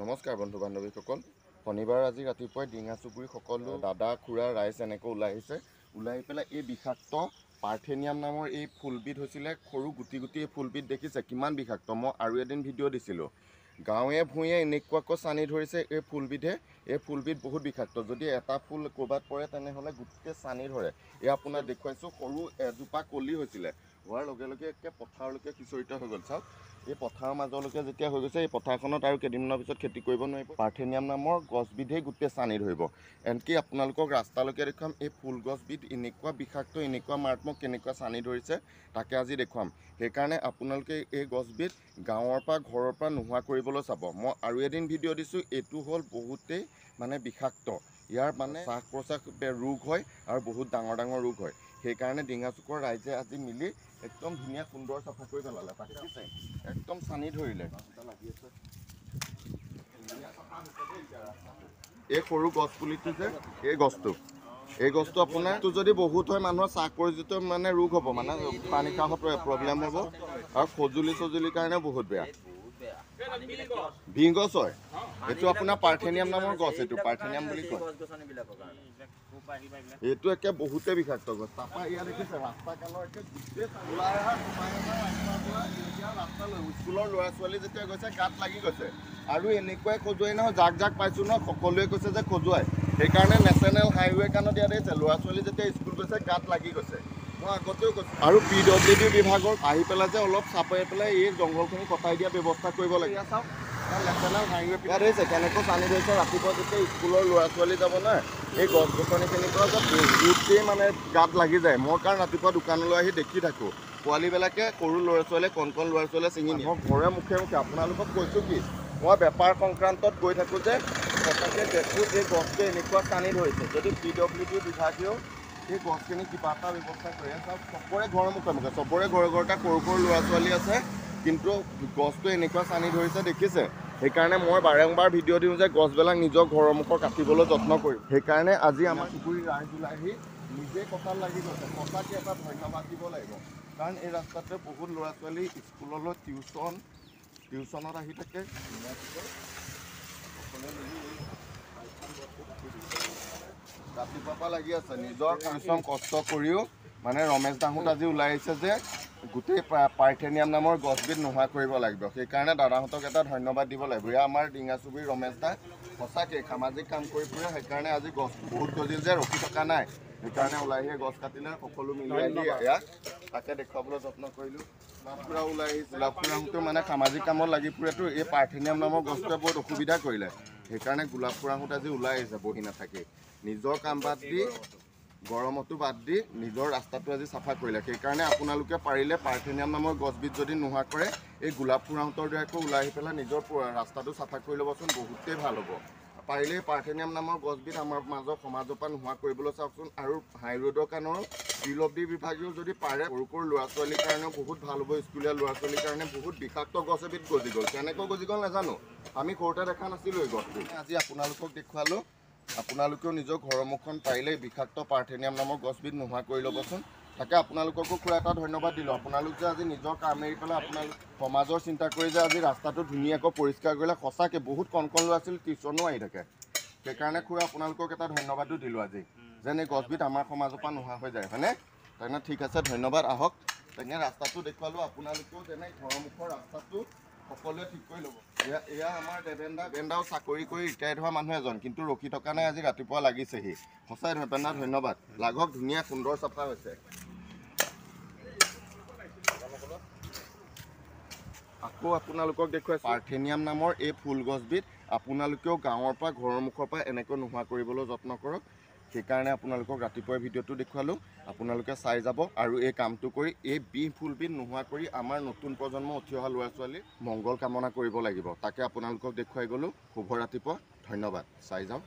নমস্কাৰ বন্ধু বান্ধৱীসকল। শনিবাৰ আজি ৰাতিপুৱাই ডিঙা চুবুৰী সকলো দাদা খুৰা ৰাইজ এনেকৈ ওলাই আহিছে। ওলাই পেলাই এই বিষাক্ত পাৰ্থেনিয়াম নামৰ এই ফুলবিধ হৈছিলে সৰু গুটি গুটি এই ফুলবিধ দেখিছে কিমান বিষাক্ত। মই আৰু এদিন ভিডিঅ' দিছিলোঁ। গাঁৱে ভূঞে এনেকুৱাকৈ চানি ধৰিছে এই ফুলবিধে। এই ফুলবিধ বহুত বিষাক্ত। যদি এটা ফুল ক'ৰবাত পৰে তেনেহ'লে গোটেই চানি ধৰে। এই আপোনাক দেখুৱাইছোঁ সৰু এজোপা কলি হৈছিলে, হোৱাৰ লগে লগে একে পথাৰলৈকে সিঁচৰিত হৈ গ'ল। চাওক এই পথাৰৰ মাজলৈকে যেতিয়া হৈ গৈছে, এই পথাৰখনত আৰু কেইদিনমানৰ পিছত খেতি কৰিব নোৱাৰিব। পাৰ্থেনিয়াম নামৰ গছবিধেই গোটেই চানি ধৰিব। এনকি আপোনালোকক ৰাস্তালৈকে দেখুৱাম এই ফুল গছবিধ এনেকুৱা বিষাক্ত, এনেকুৱা মাৰাত্মক, কেনেকুৱা চানি ধৰিছে তাকে আজি দেখুৱাম। সেইকাৰণে আপোনালোকে এই গছবিধ গাঁৱৰ পৰা ঘৰৰ পৰা নোহোৱা কৰিবলৈ চাব। মই আৰু এদিন ভিডিঅ' দিছোঁ, এইটো হ'ল বহুতেই বিষাক্ত। ইয়াৰ শ্বাস প্ৰশ্বাস ৰোগ হয় আৰু বহুত ডাঙৰ ডাঙৰ ৰোগ হয়। সেইকাৰণে ডিঙাচুকৰ ৰাইজে আজি মিলি একদম ধুনীয়া সুন্দৰ চাফা কৰি পেলালে। তাকে একদম চানি ধৰিলে। এই সৰু গছ পুলিটো যে এই গছটো আপোনাৰ যদি বহুত হয় মানুহৰ শ্বাস প্ৰশ্বাসজনিত ৰোগ হ'ব, পানী খাওঁত প্ৰব্লেম হ'ব আৰু খজুলিৰ কাৰণে বহুত বেয়া। ভিংগছ হয়, এইটো আপোনাৰ পাৰ্থেনিয়াম নামৰ গছ। এইটো পাৰ্থেনিয়াম বুলি কয়। এইটো একে বহুতেই বিষাক্ত গছ। তাৰপৰা ইয়াত দেখিছে ৰাস্তা কালৰ ওলাই অহা ৰাস্তালৈ স্কুলৰ ল'ৰা ছোৱালী যেতিয়া গৈছে গাত লাগি গৈছে। আৰু এনেকুৱাই খজুৱাই নহয়, যাক যাক পাইছোঁ নহয় সকলোৱে কৈছে যে খজুৱাই। সেইকাৰণে নেশ্যনেল হাইৱে কাণত ইয়াত আহিছে, ল'ৰা ছোৱালী যেতিয়া স্কুল গৈছে গাত লাগি গৈছে। মই আগতেও কৈছোঁ। আৰু PWD বিভাগৰ আহি পেলাই যে অলপ চাপাই পেলাই এই জংঘলখিনি কটাই দিয়া ব্যৱস্থা কৰিব লাগে। চাওক নেশ্যনেল হাইৱে ইয়াত আহিছে কেনেকৈ পানী ধৰিছে। ৰাতিপুৱা যেতিয়া স্কুলৰ ল'ৰা ছোৱালী যাব নহয়, এই গছ গছনিখিনিৰ পৰা যে বহুতেই গাত লাগি যায়। মই কাৰণ ৰাতিপুৱা দোকানলৈ আহি দেখি থাকোঁ পোৱালীবিলাকে সৰু ল'ৰা ছোৱালীয়ে কণ ল'ৰা ছোৱালীয়ে ছিঙি নিয়ে। মই ঘৰে মুখে আপোনালোকক কৈছোঁ কি, মই বেপাৰ সংক্ৰান্তত গৈ থাকোঁ যে সঁচাকৈ দেখোঁ এই গছটো এনেকুৱা টানি ধৰিছে। যদি PWD বিভাগেও এই গছখিনি কিবা এটা ব্যৱস্থা কৰে। চাওক চবৰে ঘৰৰ মুখে চবৰে ঘৰে ঘৰতে সৰু সৰু ল'ৰা ছোৱালী আছে, কিন্তু গছটো এনেকুৱা টানি ধৰিছে দেখিছে। সেইকাৰণে মই বাৰম্বাৰ ভিডিঅ' দিওঁ যে গছবিলাক নিজৰ ঘৰৰ মুখৰ কাটিবলৈ যত্ন কৰিম। সেইকাৰণে আজি আমাৰ চুবুৰী ৰাইজ ওলাই আহি নিজেই কঁঠাল লাগি গৈছে। সঁচাকৈ এটা ধন্যবাদ দিব লাগিব, কাৰণ এই ৰাস্তাতে বহুত ল'ৰা ছোৱালী স্কুললৈ টিউশ্যনত আহি থাকে। ৰাতিপুৱাৰ পৰা লাগি আছে নিজৰ পৰিশ্ৰম কষ্ট কৰিও। ৰমেশ দাহঁত আজি ওলাই আহিছে যে গোটেই পাৰ্থেনিয়াম নামৰ গছবিধ নোহোৱা কৰিব লাগিব। সেইকাৰণে দাদাহঁতক এটা ধন্যবাদ দিব লাগিব। এয়া আমাৰ ডিঙা চুবুৰীৰ ৰমেশ দা সঁচাকৈ সামাজিক কাম কৰি ফুৰে। সেইকাৰণে আজি গছ বহুত গজিল যে ৰখি থকা নাই, সেইকাৰণে ওলাই আহি গছ কাটিলে। সকলো মিলি আহি ইয়াক তাকে দেখুৱাবলৈ যত্ন কৰিলোঁ। গোলাপখুৰা ওলাই আহিছে। গোলাপখুৰাহঁতেও সামাজিক কামত লাগি ফুৰেতো। এই পাৰ্থেনিয়াম নামৰ গছটোৱে বহুত অসুবিধা কৰিলে। সেইকাৰণে গোলাপখুৰাহঁত আজি ওলাই আহিছে বহি নাথাকি। নিজৰ কাম বাদ দি, গৰমতো বাদ দি নিজৰ ৰাস্তাটো আজি চাফা কৰিলে। সেইকাৰণে আপোনালোকে পাৰিলে পাৰ্থেনিয়াম নামৰ গছবিধ যদি নোহোৱা কৰে, এই গোলাপখুৰাহঁতৰ দৰেকৈ ওলাই আহি পেলাই নিজৰ ৰাস্তাটো চাফা কৰি ল'বচোন, বহুতেই ভাল হ'ব। পাৰিলে পাৰ্থেনিয়াম নামৰ গছবিধ আমাৰ সমাজৰ পৰা নোহোৱা কৰিবলৈ চাওকচোন। আৰু হাই ৰোডৰ কাণৰ PWD বিভাগেও যদি পাৰে, সৰু সৰু ল'ৰা ছোৱালীৰ কাৰণেও বহুত ভাল হ'ব। স্কুলীয়া ল'ৰা ছোৱালীৰ কাৰণে বহুত বিষাক্ত গছ এবিধ গজি গ'ল। কেনেকৈ গজি গ'ল নাজানো, আমি সৰুতে দেখা নাছিলোঁ এই গছটো। আজি আপোনালোকক দেখুৱালোঁ। আপোনালোকেও নিজৰ ঘৰৰ মুখখন পাৰিলে বিষাক্ত পাৰ্থেনিয়াম নামৰ গছবিধ নোহোৱা কৰি ল'বচোন। তাকে আপোনালোককো খুৰা এটা ধন্যবাদ দিলোঁ। আপোনালোক যে আজি নিজৰ কাম এৰি পেলাই আপোনালোক সমাজৰ চিন্তা কৰি যে আজি ৰাস্তাটো ধুনীয়াকৈ পৰিষ্কাৰ কৰিলে। সঁচাকৈ বহুত কণ ল'ৰা ছোৱালী টিউশ্যনো আহি থাকে। সেইকাৰণে খুৰা আপোনালোকক এটা ধন্যবাদো দিলোঁ আজি, যেন এই গছবিধ আমাৰ সমাজৰ পৰা নোহোৱা হৈ যায়, হয়নে? তেনে ঠিক আছে, ধন্যবাদ। আহক তেনে ৰাস্তাটো দেখুৱালোঁ। আপোনালোকেও তেনে ঘৰৰ মুখৰ ৰাস্তাটো সকলোৱে ঠিক কৰি ল'ব। এয়া আমাৰ দেবেন্দাও চাকৰি কৰি ৰিটায়াৰ্ড হোৱা মানুহ এজন, কিন্তু ৰখি থকা নাই, আজি ৰাতিপুৱা লাগিছেহি। সঁচাই দেবেন্দা ধন্যবাদ। লাগক, ধুনীয়া সুন্দৰ চাফা হৈছে। আকৌ আপোনালোকক দেখুৱাইছোঁ পাৰ্থেনিয়াম নামৰ এই ফুল গছবিধ আপোনালোকেও গাঁৱৰ পৰা ঘৰৰ মুখৰ পৰা এনেকৈ নোহোৱা কৰিবলৈ যত্ন কৰক। সেইকাৰণে আপোনালোকক ৰাতিপুৱাৰ ভিডিঅ'টো দেখুৱালোঁ। আপোনালোকে চাই যাব আৰু এই কামটো কৰি এই ফুলবিধ নোহোৱা কৰি আমাৰ নতুন প্ৰজন্ম উঠি অহা ল'ৰা ছোৱালীৰ মংগল কামনা কৰিব লাগিব। তাকে আপোনালোকক দেখুৱাই গ'লোঁ। শুভ ৰাতিপুৱা, ধন্যবাদ। চাই যাওক।